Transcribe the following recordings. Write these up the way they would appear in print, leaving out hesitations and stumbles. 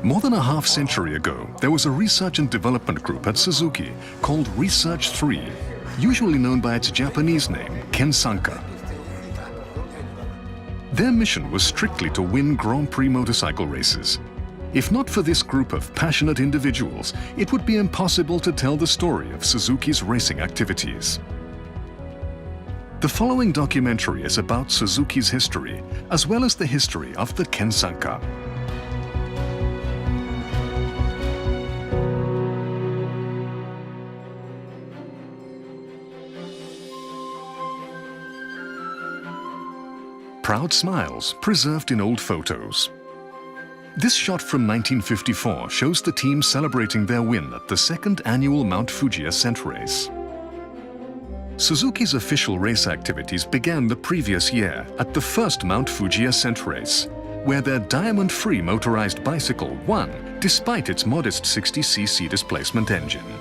More than a half-century ago, there was a research and development group at Suzuki called Research 3, usually known by its Japanese name, Kensanka. Their mission was strictly to win Grand Prix motorcycle races. If not for this group of passionate individuals, it would be impossible to tell the story of Suzuki's racing activities. The following documentary is about Suzuki's history, as well as the history of the Kensanka. Proud smiles preserved in old photos. This shot from 1954 shows the team celebrating their win at the second annual Mount Fuji ascent race. Suzuki's official race activities began the previous year at the first Mount Fuji ascent race, where their diamond-free motorized bicycle won despite its modest 60cc displacement engine.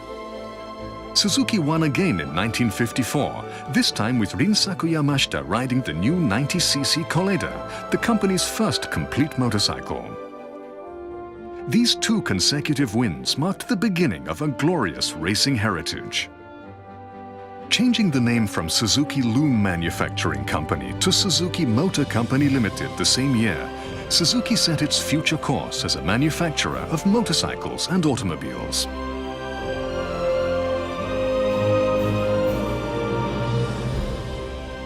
Suzuki won again in 1954, this time with Rinsaku Yamashita riding the new 90cc Koleda, the company's first complete motorcycle. These two consecutive wins marked the beginning of a glorious racing heritage. Changing the name from Suzuki Loom Manufacturing Company to Suzuki Motor Company Limited the same year, Suzuki set its future course as a manufacturer of motorcycles and automobiles.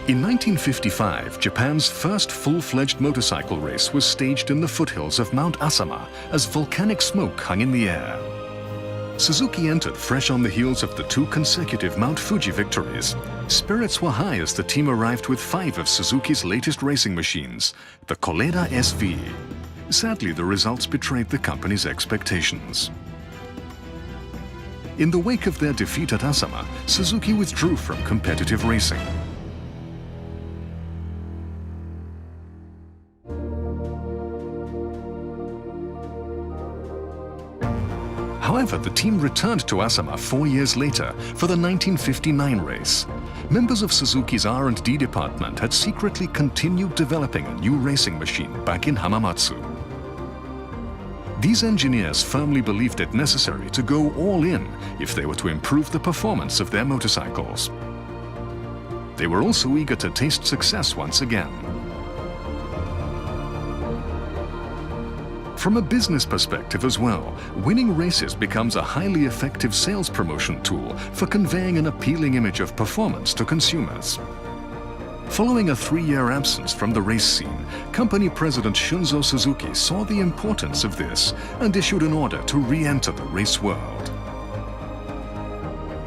In 1955, Japan's first full-fledged motorcycle race was staged in the foothills of Mount Asama as volcanic smoke hung in the air. Suzuki entered fresh on the heels of the two consecutive Mount Fuji victories. Spirits were high as the team arrived with 5 of Suzuki's latest racing machines, the Koleda SV. Sadly, the results betrayed the company's expectations. In the wake of their defeat at Asama, Suzuki withdrew from competitive racing. However, the team returned to Asama 4 years later for the 1959 race. Members of Suzuki's R&D department had secretly continued developing a new racing machine back in Hamamatsu. These engineers firmly believed it necessary to go all in if they were to improve the performance of their motorcycles. They were also eager to taste success once again. From a business perspective as well, winning races becomes a highly effective sales promotion tool for conveying an appealing image of performance to consumers. Following a 3-year absence from the race scene, company president Shunzo Suzuki saw the importance of this and issued an order to re-enter the race world.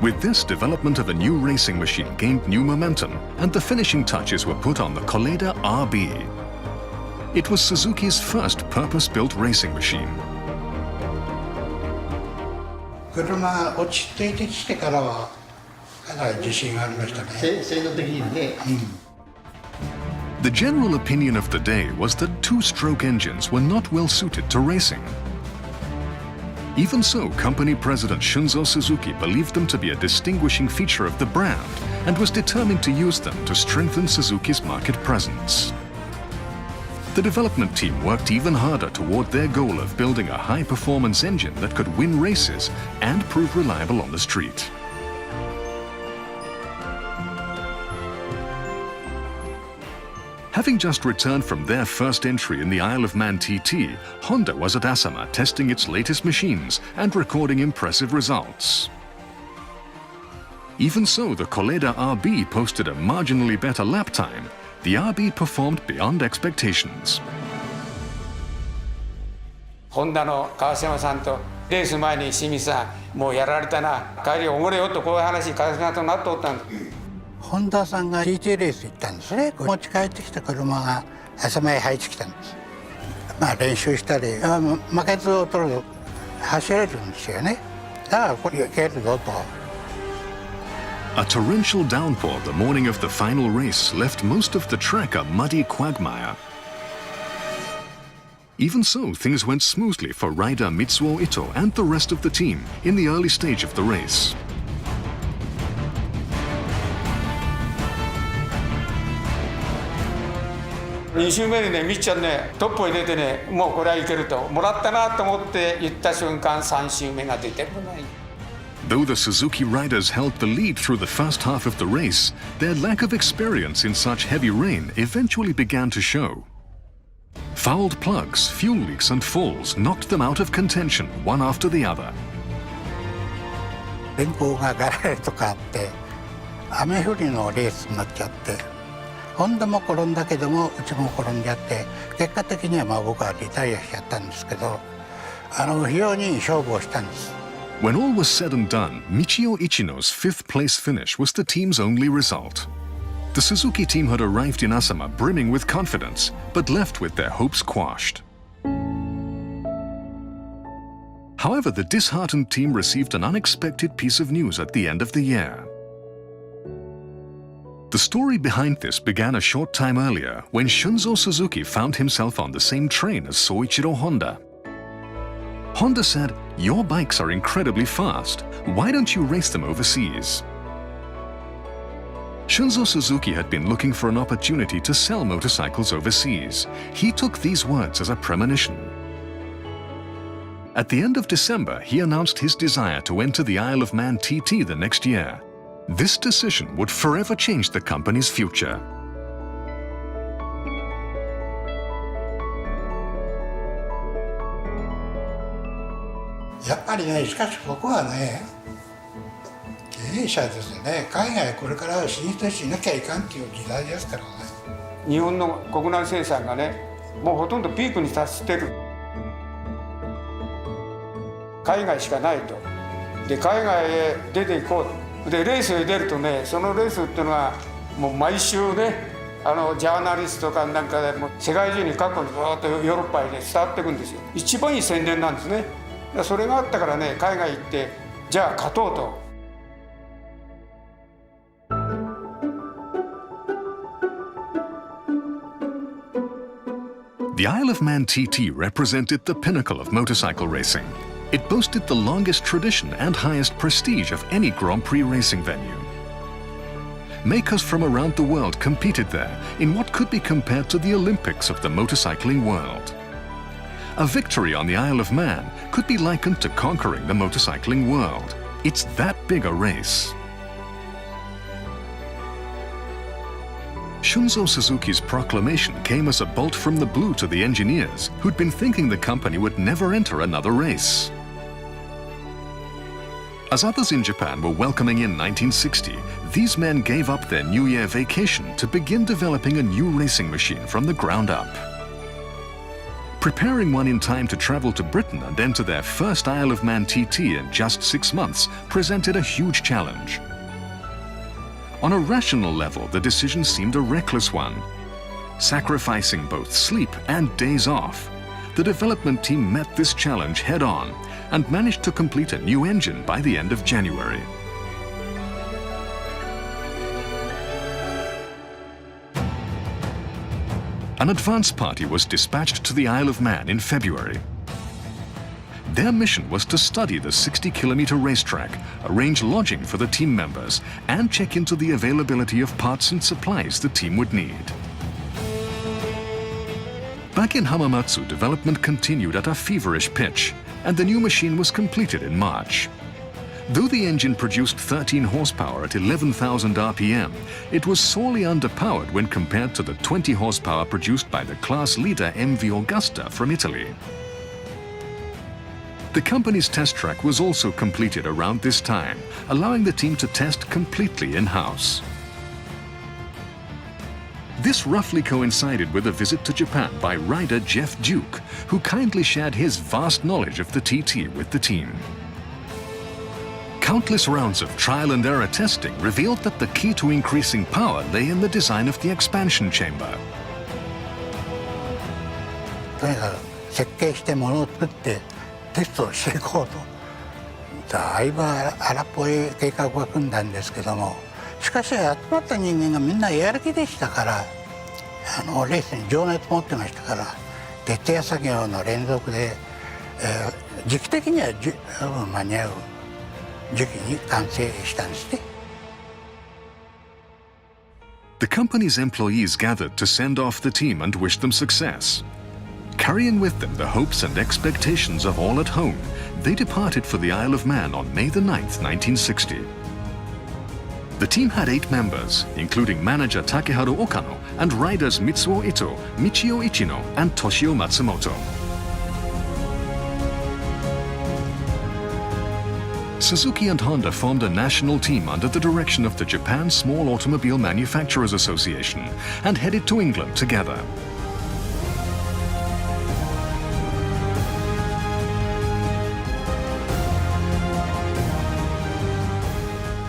With this, development of a new racing machine gained new momentum, and the finishing touches were put on the Koleda RB. It was Suzuki's first purpose-built racing machine. 車が落ち着いてきてからはかなり自信がありましたね。性能的にね。The general opinion of the day was that two-stroke engines were not well suited to racing. Even so, company president Shunzo Suzuki believed them to be a distinguishing feature of the brand and was determined to use them to strengthen Suzuki's market presence. The development team worked even harder toward their goal of building a high-performance engine that could win races and prove reliable on the street. Having just returned from their first entry in the Isle of Man TT, Honda was at Asama testing its latest machines and recording impressive results. Even so, the Koleda RB posted a marginally better lap time. The RB performed beyond expectations. ホンダの川島さんとレース前に清水さんもうやられたな帰りおごれよとこういう話川島さんとなっておったんです。本田さんが TT レース行ったんですね。持ち帰ってきた車が朝前入ってきたんです。まあ練習したり負けず劣らず走れるんですよね。だからこれいけるぞと。A torrential downpour the morning of the final race left most of the track a muddy quagmire. Even so, things went smoothly for rider Mitsuo Ito and the rest of the team in the early stage of the race. 2周目にね、みっちゃんね、トップを入れてね、もうこれはいけると、もらったなと思って言った瞬間、3周目が出てこない。Though the Suzuki riders held the lead through the first half of the race, their lack of experience in such heavy rain eventually began to show. Fouled plugs, fuel leaks and falls knocked them out of contention one after the other. 天候がガラリと変わって雨降りのレースになっちゃって、ホンダも転んだけどもうちも転んじゃって、結果的には僕はリタイアしちゃったんですけど、非常にいい勝負をしたんです。When all was said and done, Mitsuo Ito's fifth place finish was the team's only result. The Suzuki team had arrived in Asama brimming with confidence, but left with their hopes quashed. However, the disheartened team received an unexpected piece of news at the end of the year. The story behind this began a short time earlier when Shunzo Suzuki found himself on the same train as Soichiro Honda. Honda said, "Your bikes are incredibly fast. Why don't you race them overseas?" Shunzo Suzuki had been looking for an opportunity to sell motorcycles overseas. He took these words as a premonition. At the end of December, he announced his desire to enter the Isle of Man TT the next year. This decision would forever change the company's future. やっぱりね、しかし僕はね、経営者ですね、海外これから進出しなきゃいかんっていう時代ですからね。日本の国内生産がね、もうほとんどピークに達してる。海外しかないと。で、海外へ出ていこう。で、レースへ出るとね、そのレースっていうのはもう毎週ね、ジャーナリストとかなんかでも世界中に各国にずっとヨーロッパへね伝わっていくんですよ。一番いい宣伝なんですね。それがあったからね、海外行ってじゃあ勝とうと。The Isle of Man TT represented the pinnacle of motorcycle racing. It boasted the longest tradition and highest prestige of any Grand Prix racing venue. Makers from around the world competed there in what could be compared to the Olympics of the motorcycling world. A victory on the Isle of Man could be likened to conquering the motorcycling world. It's that big a race. Shunzo Suzuki's proclamation came as a bolt from the blue to the engineers who'd been thinking the company would never enter another race. As others in Japan were welcoming in 1960, these men gave up their New Year vacation to begin developing a new racing machine from the ground up. Preparing one in time to travel to Britain and enter their first Isle of Man TT in just 6 months presented a huge challenge. On a rational level, the decision seemed a reckless one. Sacrificing both sleep and days off, the development team met this challenge head-on and managed to complete a new engine by the end of January. An advance party was dispatched to the Isle of Man in February. Their mission was to study the 60-kilometer racetrack, arrange lodging for the team members, and check into the availability of parts and supplies the team would need. Back in Hamamatsu, development continued at a feverish pitch, and the new machine was completed in March. Though the engine produced 13 horsepower at 11,000 RPM, it was sorely underpowered when compared to the 20 horsepower produced by the class leader MV Augusta from Italy. The company's test track was also completed around this time, allowing the team to test completely in-house. This roughly coincided with a visit to Japan by rider Jeff Duke, who kindly shared his vast knowledge of the TT with the team. Countless rounds of trial and error testing revealed that the key to increasing power lay in the design of the expansion chamber. とにかく設計してものを作ってテストをしていこうと、だいぶ荒っぽい計画を組んだんですけども、しかし集まった人間がみんなやる気でしたから、レースに情熱持ってましたから、徹底作業の連続で、時期的には間に合う時期に完成したんですね。The company's employees gathered to send off the team and wish them success. Carrying with them the hopes and expectations of all at home, they departed for the Isle of Man on May the 9th, 1960. The team had 8 members, including manager Takeharu Okano and riders Mitsuo Ito, Michio Ichino, and Toshio Matsumoto. Suzuki and Honda formed a national team under the direction of the Japan Small Automobile Manufacturers Association and headed to England together.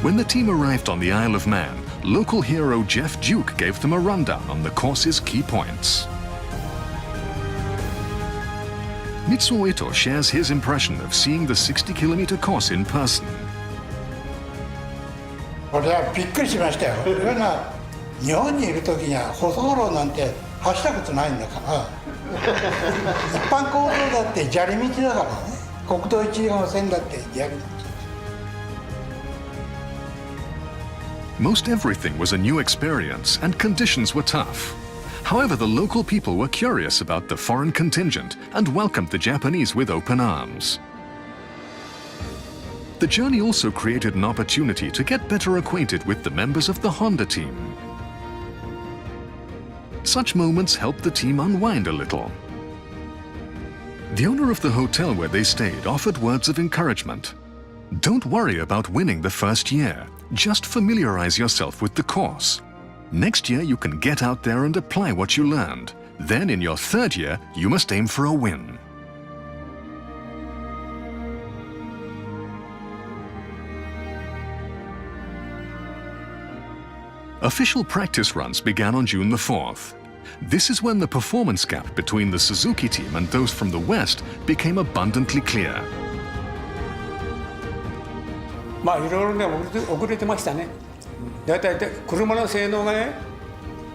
When the team arrived on the Isle of Man, local hero Jeff Duke gave them a rundown on the course's key points. Mitsuo Ito shares his impression of seeing the 60-kilometer course in person. これはびっくりしましたよ。日本にいる時には舗装路なんて走ったことないんだから、一般公道だって砂利道だからね。国道1号線だって砂利道。Most everything was a new experience and conditions were tough. However, the local people were curious about the foreign contingent and welcomed the Japanese with open arms. The journey also created an opportunity to get better acquainted with the members of the Honda team. Such moments helped the team unwind a little. The owner of the hotel where they stayed offered words of encouragement. Don't worry about winning the first year. Just familiarize yourself with the course. Next year you can get out there and apply what you learned. Then in your 3rd year, you must aim for a win. Official practice runs began on June the 4th. This is when the performance gap between the Suzuki team and those from the West became abundantly clear. まあいろいろね遅れてましたね。だいたい車の性能がね、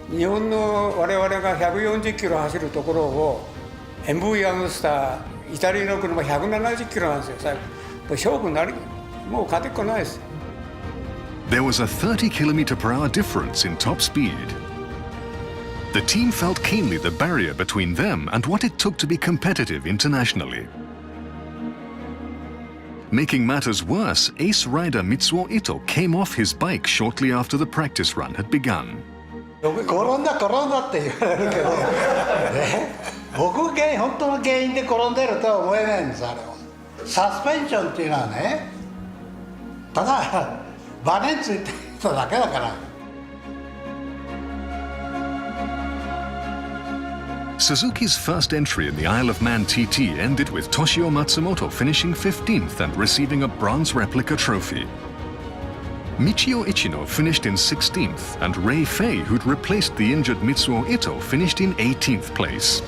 日本の我々が140キロ走るところを MV アグスターイタリアの車170キロなんですよ。最後勝負になりもう勝てっこないです。There was a 30 kilometer per hour difference in top speed. The team felt keenly the barrier between them and what it took to be competitive internationally. Making matters worse, ace rider Mitsuo Ito came off his bike shortly after the practice run had begun. 転んだって言われるけど、僕が本当の原因で転んでるとは思えないんです。あれはサスペンションっていうのはね、ただバネついてただけだから。Suzuki's first entry in the Isle of Man TT ended with Toshio Matsumoto finishing 15th and receiving a bronze replica trophy. Michio Ichino finished in 16th and Rei Fei, who'd replaced the injured Mitsuo Ito, finished in 18th place.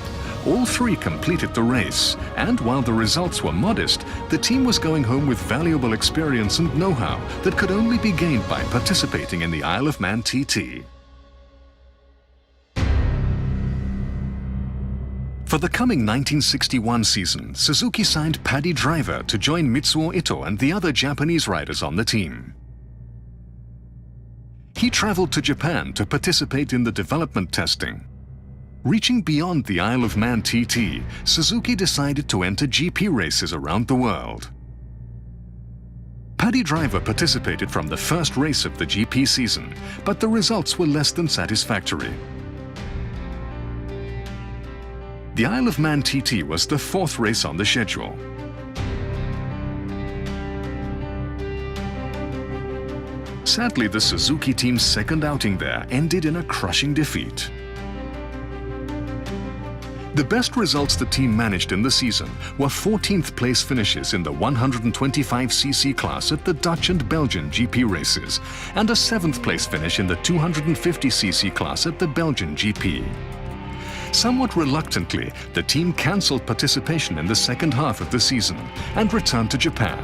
All 3 completed the race, and while the results were modest, the team was going home with valuable experience and know-how that could only be gained by participating in the Isle of Man TT. For the coming 1961 season, Suzuki signed Paddy Driver to join Mitsuo Ito and the other Japanese riders on the team. He traveled to Japan to participate in the development testing. Reaching beyond the Isle of Man TT, Suzuki decided to enter GP races around the world. Paddy Driver participated from the first race of the GP season, but the results were less than satisfactory. The Isle of Man TT was the 4th race on the schedule. Sadly, the Suzuki team's second outing there ended in a crushing defeat. The best results the team managed in the season were 14th place finishes in the 125cc class at the Dutch and Belgian GP races, and a 7th place finish in the 250cc class at the Belgian GP. Somewhat reluctantly, the team cancelled participation in the second half of the season and returned to Japan.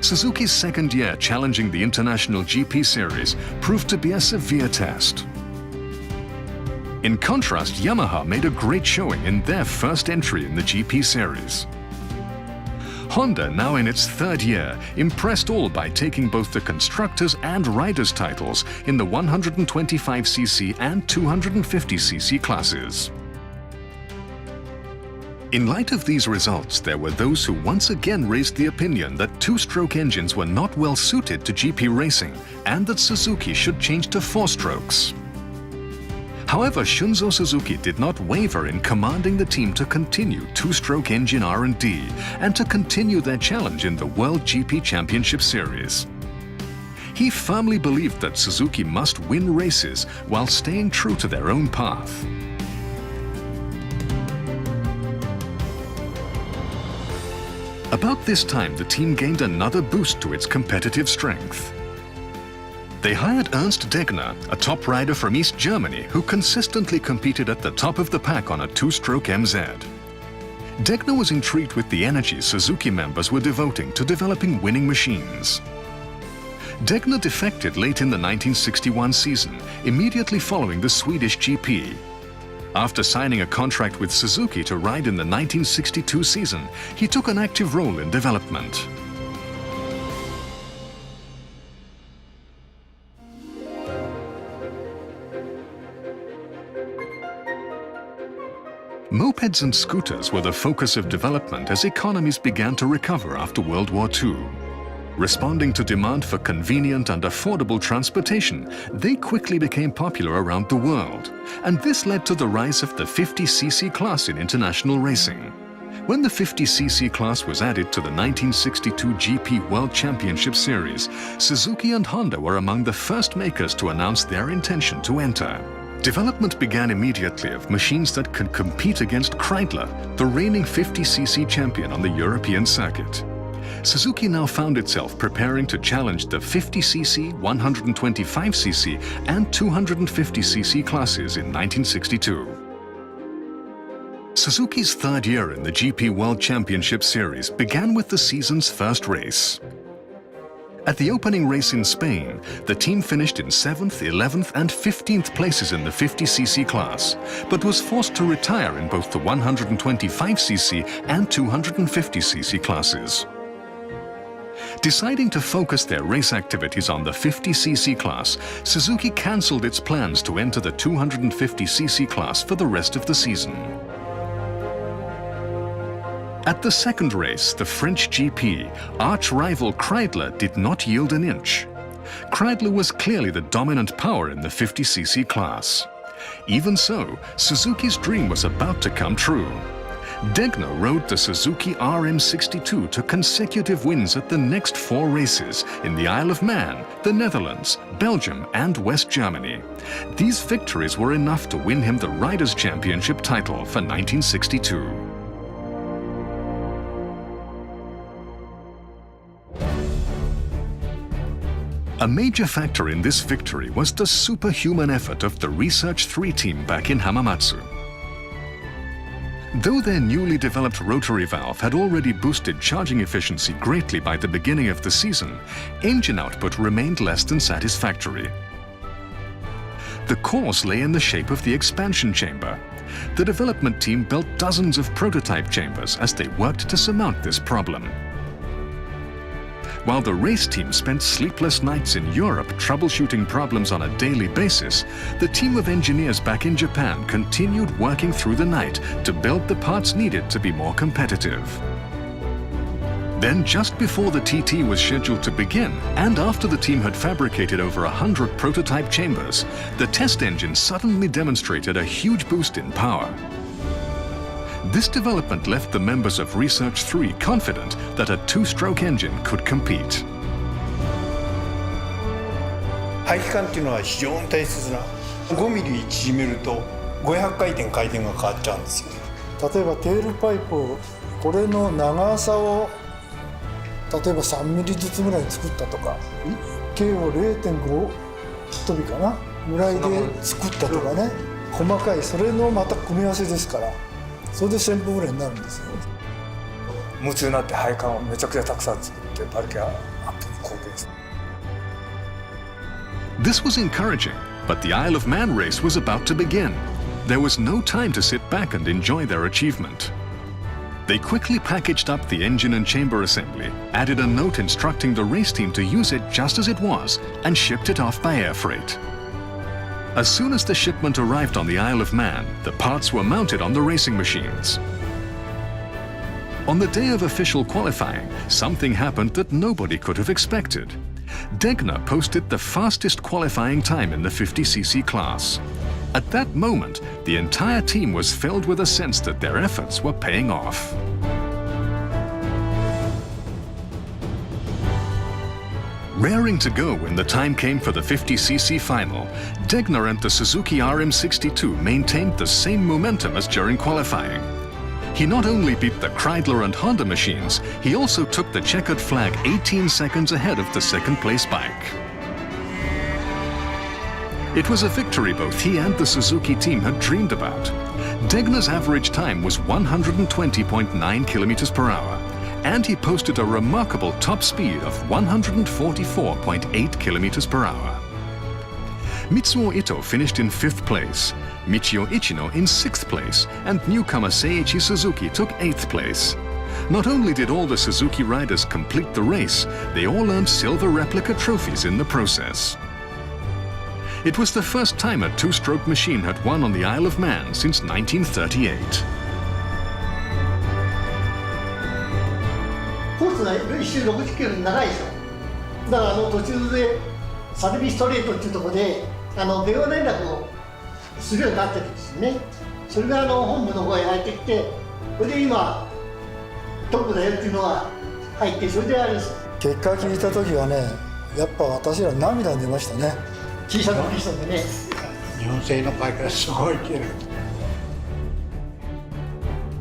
Suzuki's second year challenging the International GP Series proved to be a severe test. In contrast, Yamaha made a great showing in their first entry in the GP Series. Honda, now in its third year, impressed all by taking both the constructors' and riders' titles in the 125cc and 250cc classes. In light of these results, there were those who once again raised the opinion that two-stroke engines were not well suited to GP racing and that Suzuki should change to four-strokes. However, Shunzo Suzuki did not waver in commanding the team to continue two-stroke engine R&D and to continue their challenge in the World GP Championship Series. He firmly believed that Suzuki must win races while staying true to their own path. About this time, the team gained another boost to its competitive strength. They hired Ernst Degner, a top rider from East Germany who consistently competed at the top of the pack on a two-stroke MZ. Degner was intrigued with the energy Suzuki members were devoting to developing winning machines. Degner defected late in the 1961 season, immediately following the Swedish GP. After signing a contract with Suzuki to ride in the 1962 season, he took an active role in development. Mopeds and scooters were the focus of development as economies began to recover after World War II. Responding to demand for convenient and affordable transportation, they quickly became popular around the world, and this led to the rise of the 50cc class in international racing. When the 50cc class was added to the 1962 GP World Championship Series, Suzuki and Honda were among the first makers to announce their intention to enter. Development began immediately of machines that could compete against Kreidler, the reigning 50cc champion on the European circuit. Suzuki now found itself preparing to challenge the 50cc, 125cc and 250cc classes in 1962. Suzuki's third year in the GP World Championship Series began with the season's first race. At the opening race in Spain, the team finished in 7th, 11th and 15th places in the 50cc class, but was forced to retire in both the 125cc and 250cc classes. Deciding to focus their race activities on the 50cc class, Suzuki cancelled its plans to enter the 250cc class for the rest of the season. At the second race, the French GP, arch-rival Kreidler did not yield an inch. Kreidler was clearly the dominant power in the 50cc class. Even so, Suzuki's dream was about to come true. Degner rode the Suzuki RM62 to consecutive wins at the next 4 races in the Isle of Man, the Netherlands, Belgium and West Germany. These victories were enough to win him the Riders' Championship title for 1962. A major factor in this victory was the superhuman effort of the Research 3 team back in Hamamatsu. Though their newly developed rotary valve had already boosted charging efficiency greatly by the beginning of the season, engine output remained less than satisfactory. The cause lay in the shape of the expansion chamber. The development team built dozens of prototype chambers as they worked to surmount this problem. While the race team spent sleepless nights in Europe troubleshooting problems on a daily basis, the team of engineers back in Japan continued working through the night to build the parts needed to be more competitive. Then, just before the TT was scheduled to begin, and after the team had fabricated over 100 prototype chambers, the test engine suddenly demonstrated a huge boost in power. This development left the members of Research 3 confident that a two-stroke engine could compete. 排気管っていうのは非常に大切な5ミリ縮めると500回転回転が変わっちゃうんですよ。例えばテールパイプをこれの長さを例えば3ミリずつぐらい作ったとか、径を 0.5 飛びかなぐらいで作ったとかね、細かいそれのまた組み合わせですから。それで1000分ぐらいになるんですよ。夢中になって配管をめちゃくちゃたくさん作って馬力アップに貢献する。This was encouraging, but the Isle of Man race was about to begin. There was no time to sit back and enjoy their achievement. They quickly packaged up the engine and chamber assembly, added a note instructing the race team to use it just as it was, and shipped it off by air freight. As soon as the shipment arrived on the Isle of Man, the parts were mounted on the racing machines. On the day of official qualifying, something happened that nobody could have expected. Degner posted the fastest qualifying time in the 50cc class. At that moment, the entire team was filled with a sense that their efforts were paying off. Raring to go when the time came for the 50cc final, Degner and the Suzuki RM62 maintained the same momentum as during qualifying. He not only beat the Kreidler and Honda machines, he also took the checkered flag 18 seconds ahead of the second-place bike. It was a victory both he and the Suzuki team had dreamed about. Degner's average time was 120.9 kilometers per hour, and he posted a remarkable top speed of 144.8 kilometers per hour. Mitsuo Ito finished in 5th place, Michio Ichino in 6th place, and newcomer Seiichi Suzuki took 8th place. Not only did all the Suzuki riders complete the race, they all earned silver replica trophies in the process. It was the first time a two-stroke machine had won on the Isle of Man since 1938. コースが1周60キロで長いでしょ。だから途中でサルビストレートっていうところで電話連絡をするようになってるんですよね。それが本部の方へ入ってきて、それで今トップだよっていうのが入って、それであれです。結果聞いた時はね、やっぱ私ら涙出ましたね。小さなピストンでね。日本製のバイクがすごい綺麗。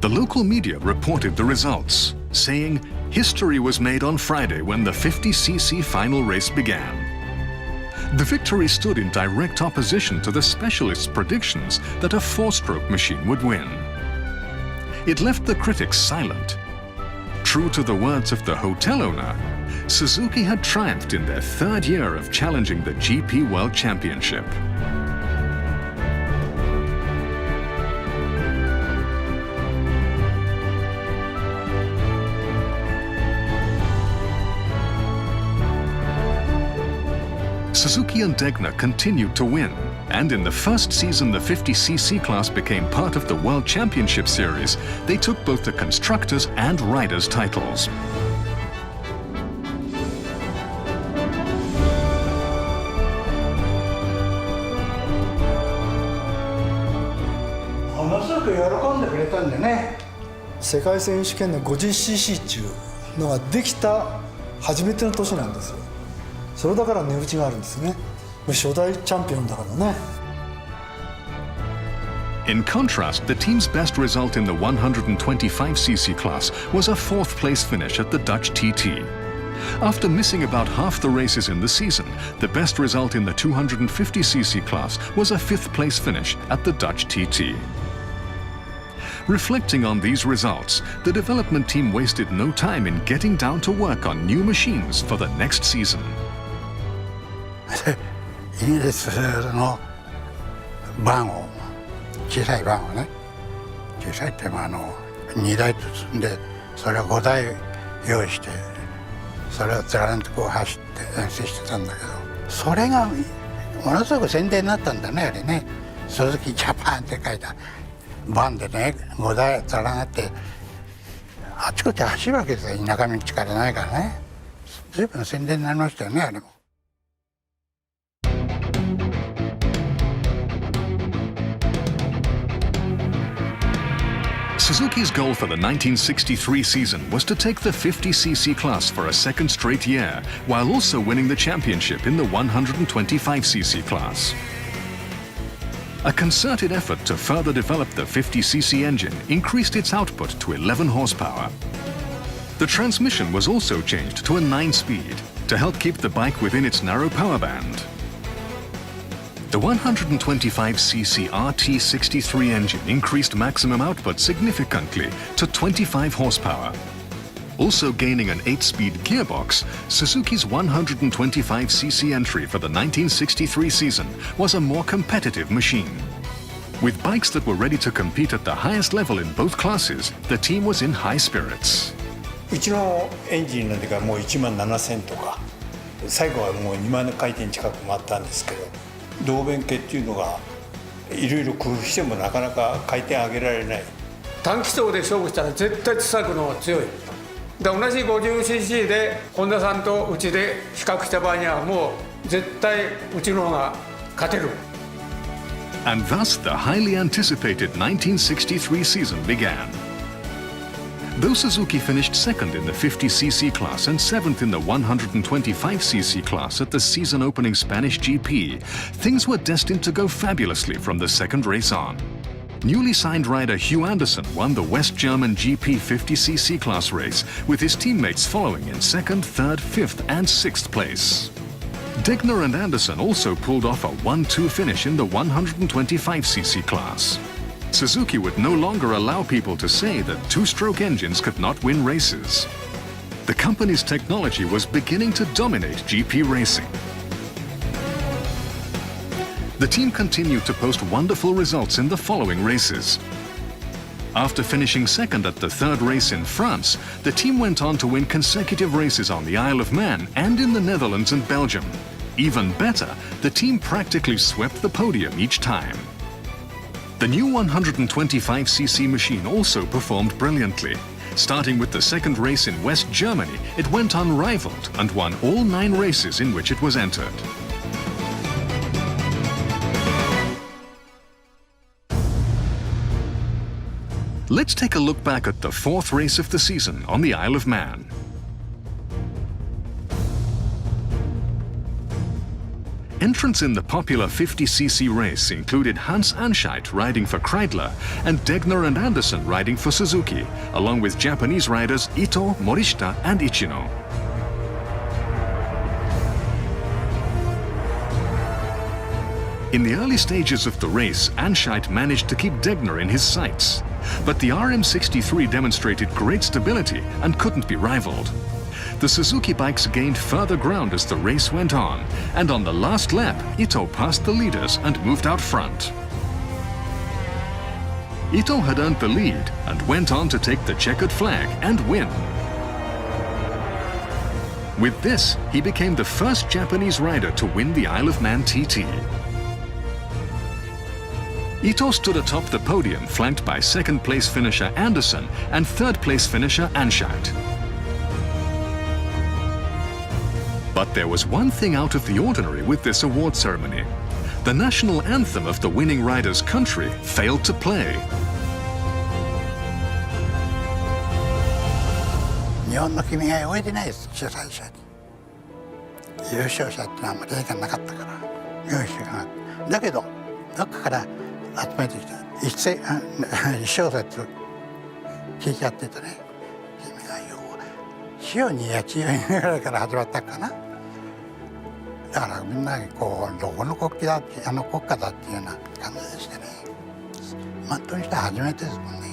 The local media reported the results, saying history was made on Friday when the 50cc final race began. The victory stood in direct opposition to the specialists' predictions that a four-stroke machine would win. It left the critics silent. True to the words of the hotel owner, Suzuki had triumphed in their 3rd year of challenging the GP World Championship. Suzuki and Degner continued to win, and in the first season the 50cc class became part of the World Championship Series, they took both the Constructors' and Riders' titles. ものすごく喜んでくれたんでね。世界選手権の 50cc っていうのができた初めての年なんですよ。それだから値打ちがあるんですね。初代チャンピオンだからね。In contrast, the team's best result in the 125cc class was a 4th place finish at the Dutch TT. After missing about half the races in the season, the best result in the 250cc class was a 5th place finish at the Dutch TT. Reflecting on these results, the development team wasted no time in getting down to work on new machines for the next season. イギリスのバンを、小さいバンをね、小さいって2台と積んで、それを5台用意して、それを連ねてこう走って遠征してたんだけど、それがものすごく宣伝になったんだね、あれね。鈴木ジャパンって書いたバンでね、5台連なってあちこち走るわけですよ。田舎道からないからね。随分宣伝になりましたよね、あれも。Suzuki's goal for the 1963 season was to take the 50cc class for a 2nd straight year, while also winning the championship in the 125cc class. A concerted effort to further develop the 50cc engine increased its output to 11 horsepower. The transmission was also changed to a 9-speed to help keep the bike within its narrow power band. The 125cc RT63 engine increased maximum output significantly to 25 horsepower. Also gaining an 8-speed gearbox, Suzuki's 125cc entry for the 1963 season was a more competitive machine. With bikes that were ready to compete at the highest level in both classes, the team was in high spirits. うちのエンジンの時はもう1万7000とか最後はもう2万回転近く回ったんですけど、動弁系っていうのがいろいろ工夫してもなかなか回転上げられない。短気筒で勝負したら絶対ツサクの方が強い。で同じ 50cc で本田さんとうちで比較した場合にはもう絶対うちの方が勝てる。And thus the highly anticipated 1963 season began. Though Suzuki finished second in the 50cc class and seventh in the 125cc class at the season-opening Spanish GP, things were destined to go fabulously from the second race on. Newly signed rider Hugh Anderson won the West German GP 50cc class race, with his teammates following in second, third, fifth and sixth place. Degner and Anderson also pulled off a 1-2 finish in the 125cc class. Suzuki would no longer allow people to say that two-stroke engines could not win races. The company's technology was beginning to dominate GP racing. The team continued to post wonderful results in the following races. After finishing second at the third race in France, the team went on to win consecutive races on the Isle of Man and in the Netherlands and Belgium. Even better, the team practically swept the podium each time. The new 125cc machine also performed brilliantly. Starting with the second race in West Germany, it went unrivaled and won all 9 races in which it was entered. Let's take a look back at the 4th race of the season on the Isle of Man. Entrants in the popular 50cc race included Hans Anscheit riding for Kreidler and Degner and Anderson riding for Suzuki, along with Japanese riders Ito, Morishita and Ichino. In the early stages of the race, Anscheit managed to keep Degner in his sights. But the RM63 demonstrated great stability and couldn't be rivaled. The Suzuki bikes gained further ground as the race went on, and on the last lap, Ito passed the leaders and moved out front. Ito had earned the lead and went on to take the checkered flag and win. With this, he became the first Japanese rider to win the Isle of Man TT. Ito stood atop the podium, flanked by second-place finisher Anderson and third-place finisher Anscheit. But there was one thing out of the ordinary with this award ceremony. The national anthem of the winning rider's country failed to play. 日本の君が動いてないです、主催者に。優勝者ってのはあんまり影響なかったから、優勝が。だけど、どっかから集めてきた。一小節聞いちゃっててね、君が言う。潮にやちよいぐらいから始まったかな。だからみんなにこうどこの国旗だって国家だっていうような感じでしてね。本当にして初めてですもんね。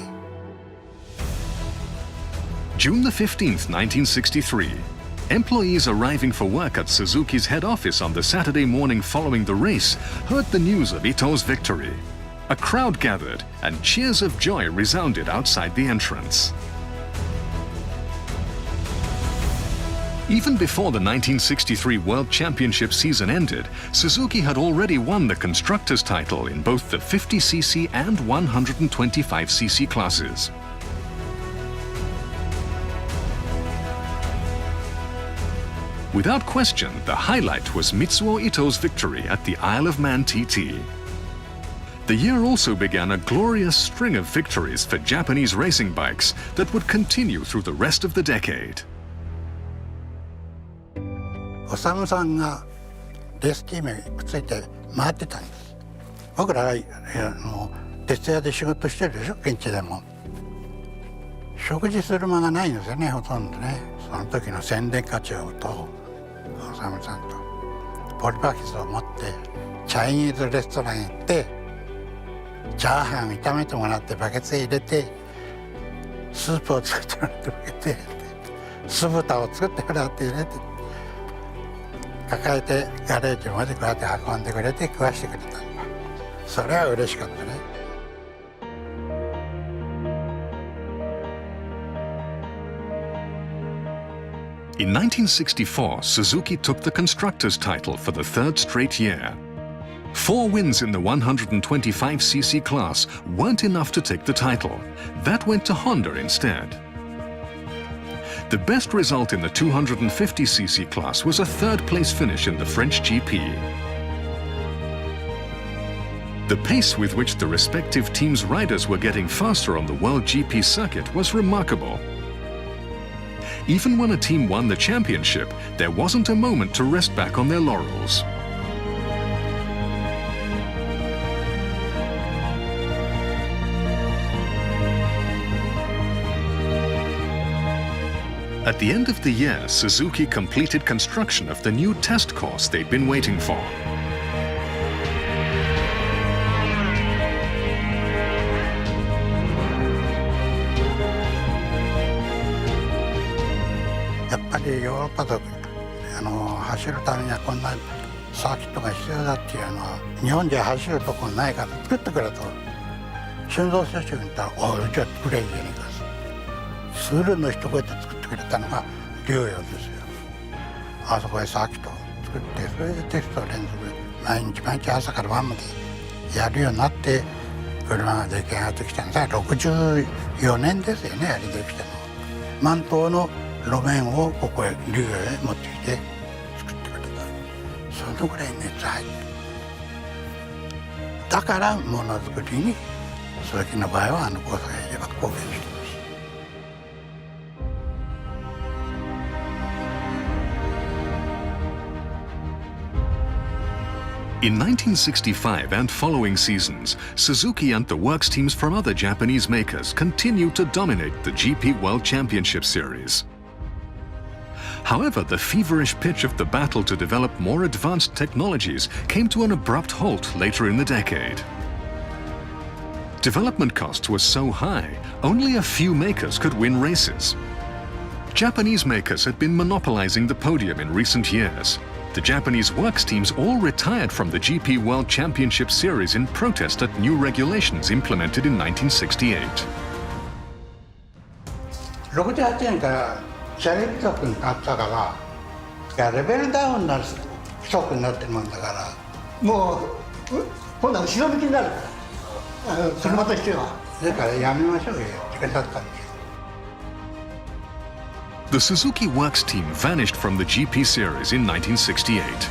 June the 15th, 1963. Employees arriving for work at Suzuki's head office on the Saturday morning following the race heard the news of Ito's victory. A crowd gathered and cheers of joy resounded outside the entrance. Even before the 1963 World Championship season ended, Suzuki had already won the constructors' title in both the 50cc and 125cc classes. Without question, the highlight was Mitsuo Ito's victory at the Isle of Man TT. The year also began a glorious string of victories for Japanese racing bikes that would continue through the rest of the decade. おさむさんがレースチームにくっついて回ってたんです。僕らは徹夜で仕事してるでしょ、現地でも。食事する間がないんですよね、ほとんどね。その時の宣伝課長とおさむさんとポリバケツを持ってチャイニーズレストランに行ってチャーハン炒めてもらってバケツへ入れてスープを作ってもらってバケツへ入れて酢豚を作ってもらって入れて抱えてガレージまでこうやって運んでくれて食わしてくれたんだ。それは嬉しかったね。In 1964, Suzuki took the constructors' title for the third straight year. 4 wins in the 125cc class weren't enough to take the title. That went to Honda instead. The best result in the 250cc class was a third-place finish in the French GP. The pace with which the respective teams' riders were getting faster on the World GP circuit was remarkable. Even when a team won the championship, there wasn't a moment to rest back on their laurels. At the end of the year, Suzuki completed construction of the new test course they'd been waiting for.やっぱりヨーロッパと走るためにはこんなサーキットが必要だっていうのは日本じゃ走るとこないから作ってくれと春蔵社長に言ったら「おい、うちは作れんじゃねえか」スールの一声で作ってくれたのが龍洋ですよ。あそこへサーキットを作ってそれでテスト連続で毎日朝から晩までやるようになって車が出来上がってきたんです。64年ですよね、やりできたの。満島の路面をここへ龍洋へ持ってきて作ってくれた。そのぐらい熱入ってだからものづくりに鈴木の場合は交差がいれば貢献してます。In 1965 and following seasons, Suzuki and the works teams from other Japanese makers continued to dominate the GP World Championship Series. However, the feverish pitch of the battle to develop more advanced technologies came to an abrupt halt later in the decade. Development costs were so high, only a few makers could win races. Japanese makers had been monopolizing the podium in recent years. The Japanese works teams all retired from the GP World Championship Series in protest at new regulations implemented in 1968. 68年からチャレンジ規則になったからレベルダウンな規則になってるもんだからもう今度は後ろ向きになるから車としてはだからやめましょうよってだったんです。The Suzuki Works team vanished from the GP series in 1968.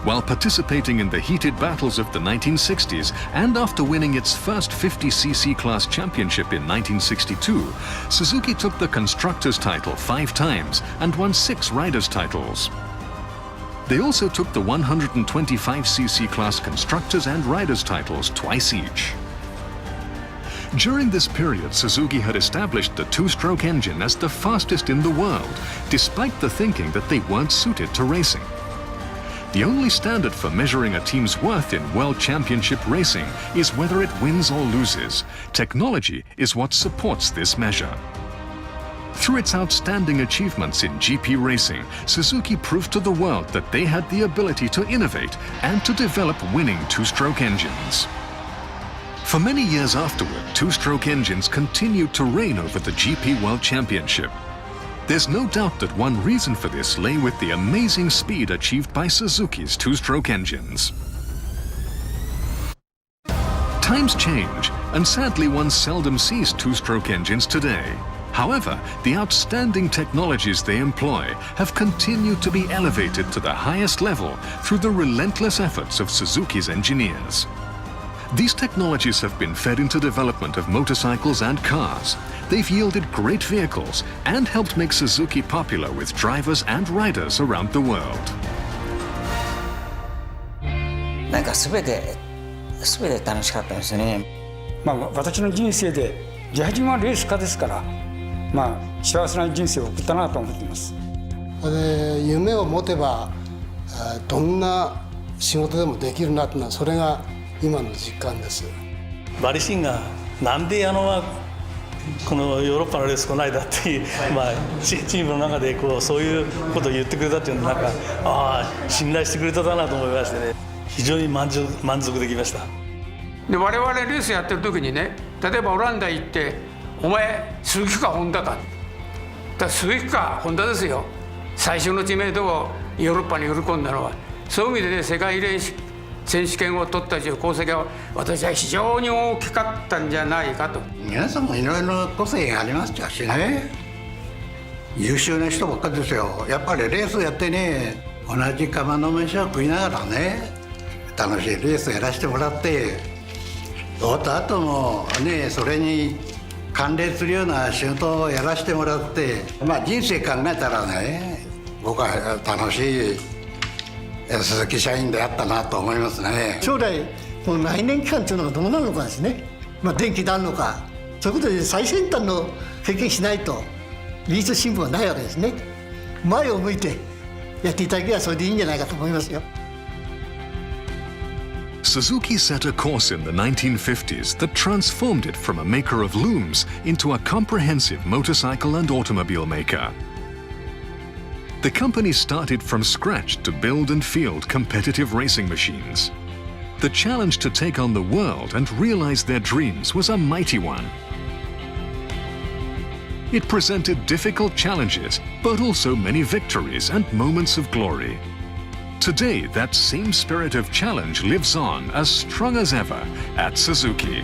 While participating in the heated battles of the 1960s and after winning its first 50cc class championship in 1962, Suzuki took the constructors' title 5 times and won 6 riders' titles. They also took the 125cc class constructors and riders' titles twice each. During this period, Suzuki had established the 2-stroke engine as the fastest in the world, despite the thinking that they weren't suited to racing. The only standard for measuring a team's worth in World Championship racing is whether it wins or loses. Technology is what supports this measure. Through its outstanding achievements in GP racing, Suzuki proved to the world that they had the ability to innovate and to develop winning 2-stroke engines. For many years afterward, 2-stroke engines continued to reign over the GP World Championship. There's no doubt that one reason for this lay with the amazing speed achieved by Suzuki's 2-stroke engines. Times change, and sadly one seldom sees 2-stroke engines today. However, the outstanding technologies they employ have continued to be elevated to the highest level through the relentless efforts of Suzuki's engineers. These technologies have been fed into development of motorcycles and cars. They've yielded great vehicles and helped make Suzuki popular with drivers and riders around the world. なんか全て楽しかったですね。私の人生で出始めはレース家ですから、幸せな人生を送ったなと思っています。で夢を持てばどんな仕事でもできるなっていうのはそれが今の実感です。馬力がなんでこのヨーロッパのレース来ないだっていう、チームの中でそういうことを言ってくれたっていうのは信頼してくれたなと思いましてね、非常に満足できました。で我々レースやってる時にね、例えばオランダ行って「お前鈴木かホンダか」らスズキかホンダですよ。最初の知名度をヨーロッパに売り込んだのは。そういう意味でね、世界選手権を取ったという功績は私は非常に大きかったんじゃないかと。皆さんもいろいろ個性がありましたしね、優秀な人ばっかりですよ。やっぱりレースやってね、同じ釜の飯を食いながらね、楽しいレースやらせてもらって、終わった後もね、それに関連するような仕事をやらせてもらって、人生考えたらね、僕は楽しい鈴木社員であったなと思いますね。将来この内燃機関というのがどうなるのかですね、電気であるのか、そういうことで最先端の経験しないと技術進歩はないわけですね。前を向いてやっていただければそれでいいんじゃないかと思いますよ。Suzuki set a course in the 1950s that transformed it from a maker of looms into a comprehensive motorcycle and automobile maker. The company started from scratch to build and field competitive racing machines. The challenge to take on the world and realize their dreams was a mighty one. It presented difficult challenges, but also many victories and moments of glory. Today, that same spirit of challenge lives on as strong as ever at Suzuki.